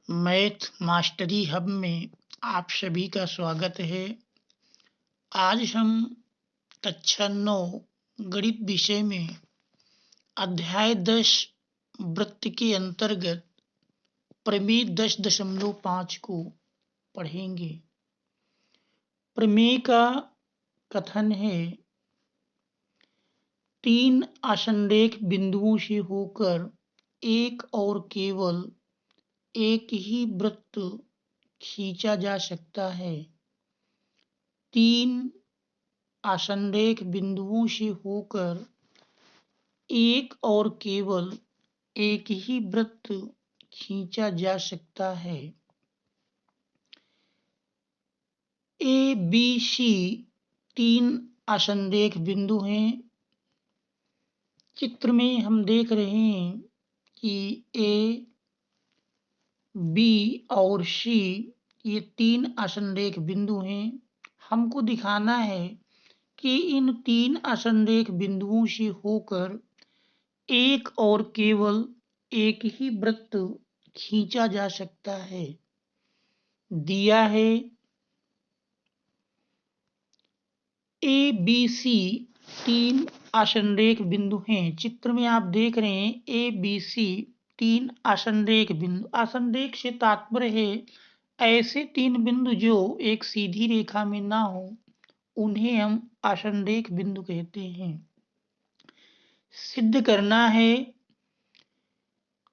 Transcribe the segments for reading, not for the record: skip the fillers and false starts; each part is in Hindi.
मैथ मास्टरी हब में आप सभी का स्वागत है। आज हम कक्षा 9 गणित विषय में अध्याय 10 वृत्त के अंतर्गत प्रमेय 10.5 को पढ़ेंगे। प्रमेय का कथन है, 3 आसंरेख बिंदुओं से होकर एक और केवल एक ही वृत्त खींचा जा सकता है। 3 आसंरेख बिंदुओं से होकर एक और केवल एक ही वृत्त खींचा जा सकता है। ए बी सी 3 आसंरेख बिंदु हैं। चित्र में हम देख रहे हैं कि ए, बी और सी ये 3 आसंरेख बिंदु हैं। हमको दिखाना है कि इन 3 आसंरेख बिंदुओं से होकर एक और केवल एक ही वृत्त खींचा जा सकता है। दिया है ए बी सी 3 आसंरेख बिंदु हैं। चित्र में आप देख रहे हैं ए बी सी 3 आसंरेख बिंदु। आसंरेख से तात्पर्य है ऐसे 3 बिंदु जो एक सीधी रेखा में ना हो, उन्हें हम आसंरेख बिंदु कहते हैं। सिद्ध करना है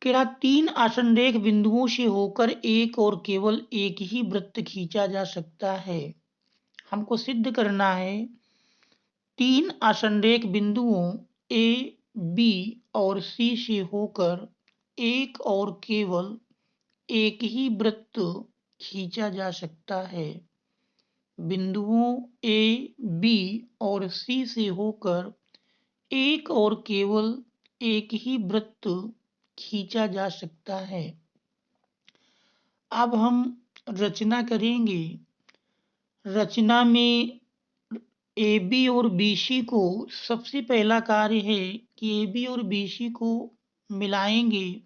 कि 3 आसंरेख बिंदुओं से होकर एक और केवल एक ही वृत्त खींचा जा सकता है। हमको सिद्ध करना है 3 आसंरेख बिंदुओं ए, बी और सी से होकर एक और केवल एक ही वृत्त खींचा जा सकता है। बिंदुओं ए, बी और सी से होकर एक और केवल एक ही वृत्त खींचा जा सकता है। अब हम रचना करेंगे। रचना में ए बी और बी सी को सबसे पहला कार्य है कि ए बी और बी सी को मिलाएंगे।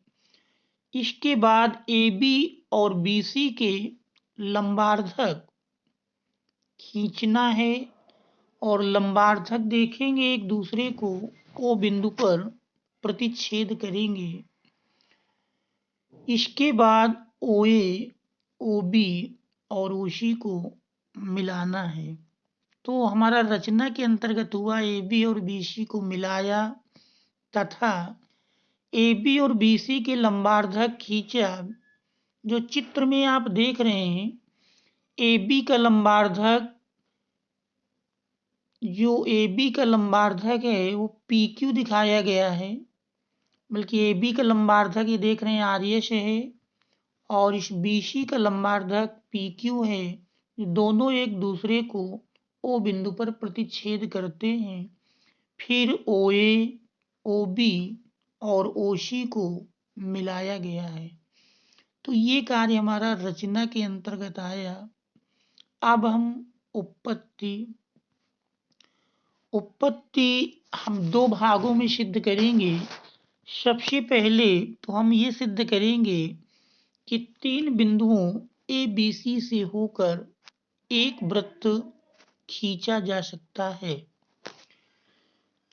इसके बाद ए बी और बी सी के लंबार्धक खींचना है और लंबार्धक देखेंगे एक दूसरे को ओ बिंदु पर प्रतिच्छेद करेंगे। इसके बाद ओ ए, ओ बी और ओ सी को मिलाना है। तो हमारा रचना के अंतर्गत हुआ ए बी और बी सी को मिलाया तथा ए बी और बी सी के लंबार्धक खींचा। जो चित्र में आप देख रहे हैं ए बी का लंबार्धक, जो ए बी का लंबार्धक है वो पी क्यू दिखाया गया है। बल्कि ए बी का लंबार्धक ये देख रहे हैं आर एस है और इस बी सी का लंबार्धक पी क्यू है। दोनों एक दूसरे को ओ बिंदु पर प्रतिच्छेद करते हैं। फिर ओ ए, ओ बी और ओ सी को मिलाया गया है। तो ये कार्य हमारा रचना के अंतर्गत आया। अब हम उत्पत्ति हम 2 भागों में सिद्ध करेंगे। सबसे पहले तो हम ये सिद्ध करेंगे कि 3 बिंदुओं ए बी सी से होकर एक वृत्त खींचा जा सकता है।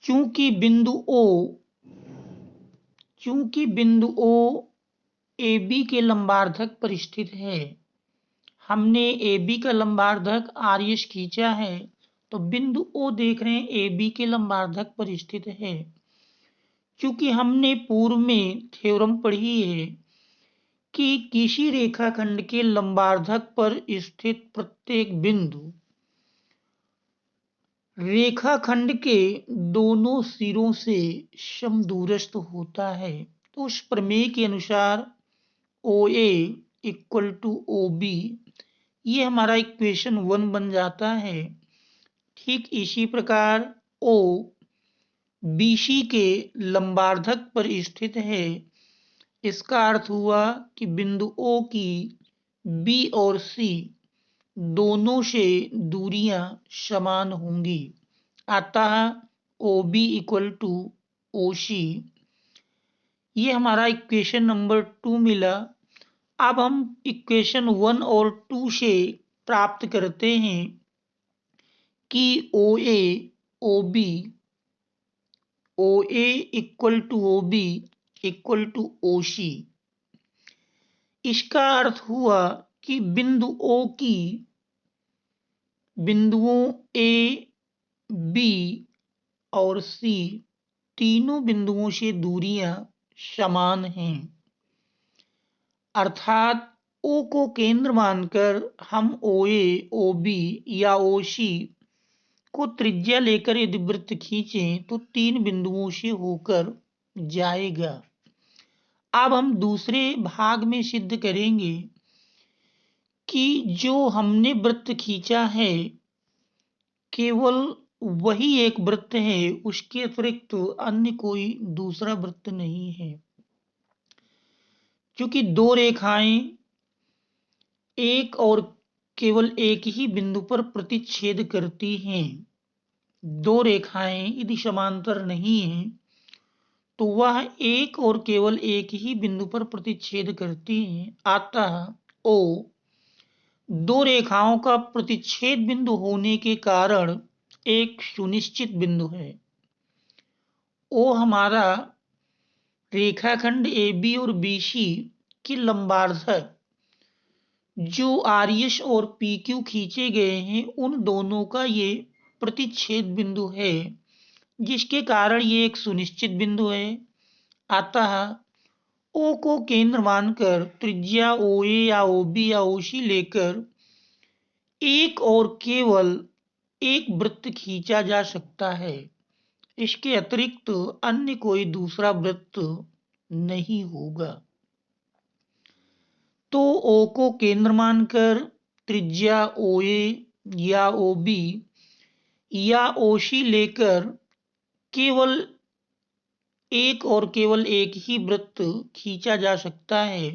चूंकि बिंदु ओ ए बी के लंबार्धक पर स्थित है, हमने ए बी का लंबार्धक आर एस खींचा है, तो बिंदु ओ देख रहे हैं ए बी के लंबार्धक पर स्थित है। चूंकि हमने पूर्व में थ्योरम पढ़ी है कि किसी रेखाखंड के लंबार्धक पर स्थित प्रत्येक बिंदु रेखाखंड के दोनों सिरों से समदूरस्थ होता है। तो उस प्रमेय के अनुसार ओ ए इक्वल टू ओ बी, ये हमारा इक्वेशन 1 बन जाता है। ठीक इसी प्रकार ओ बी सी के लंबार्धक पर स्थित है। इसका अर्थ हुआ कि बिंदु ओ की बी और सी दोनों से दूरियां समान होंगी। अतः O B equal to O C, ये हमारा इक्वेशन नंबर 2 मिला। अब हम इक्वेशन 1 और 2 से प्राप्त करते हैं कि OA equal to OB equal to OC। इसका अर्थ हुआ कि बिंदु O की बिंदुओं A, B और C तीनों बिंदुओं से दूरियां समान हैं, अर्थात O को केंद्र मानकर हम OA, OB या OC को त्रिज्या लेकर यदि वृत्त खींचें तो तीन बिंदुओं से होकर जाएगा। अब हम दूसरे भाग में सिद्ध करेंगे कि जो हमने वृत्त खींचा है केवल वही एक वृत्त है, उसके अतिरिक्त अन्य कोई दूसरा वृत्त नहीं है। क्योंकि दो रेखाएं एक और केवल एक ही बिंदु पर प्रतिच्छेद करती हैं, दो रेखाएं यदि समांतर नहीं हैं तो वह एक और केवल एक ही बिंदु पर प्रतिच्छेद करती हैं। अतः O दो रेखाओं का प्रतिच्छेद बिंदु होने के कारण एक सुनिश्चित बिंदु है। O हमारा रेखाखंड AB और BC की लंबार्धक जो RS और PQ खींचे गए हैं उन दोनों का ये प्रतिच्छेद बिंदु है, जिसके कारण ये एक सुनिश्चित बिंदु है। अतः O को केंद्र मानकर त्रिज्या OA या OB या OC लेकर एक और केवल एक वृत्त खींचा जा सकता है, इसके अतिरिक्त अन्य कोई दूसरा वृत्त नहीं होगा। तो O को केंद्र मानकर त्रिज्या OA या OB या OC लेकर केवल एक और केवल एक ही वृत्त खींचा जा सकता है,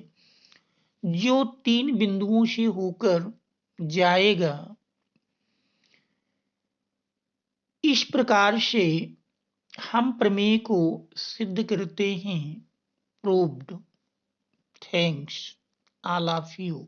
जो तीन बिंदुओं से होकर जाएगा। इस प्रकार से हम प्रमेय को सिद्ध करते हैं। Proved. Thanks all of you.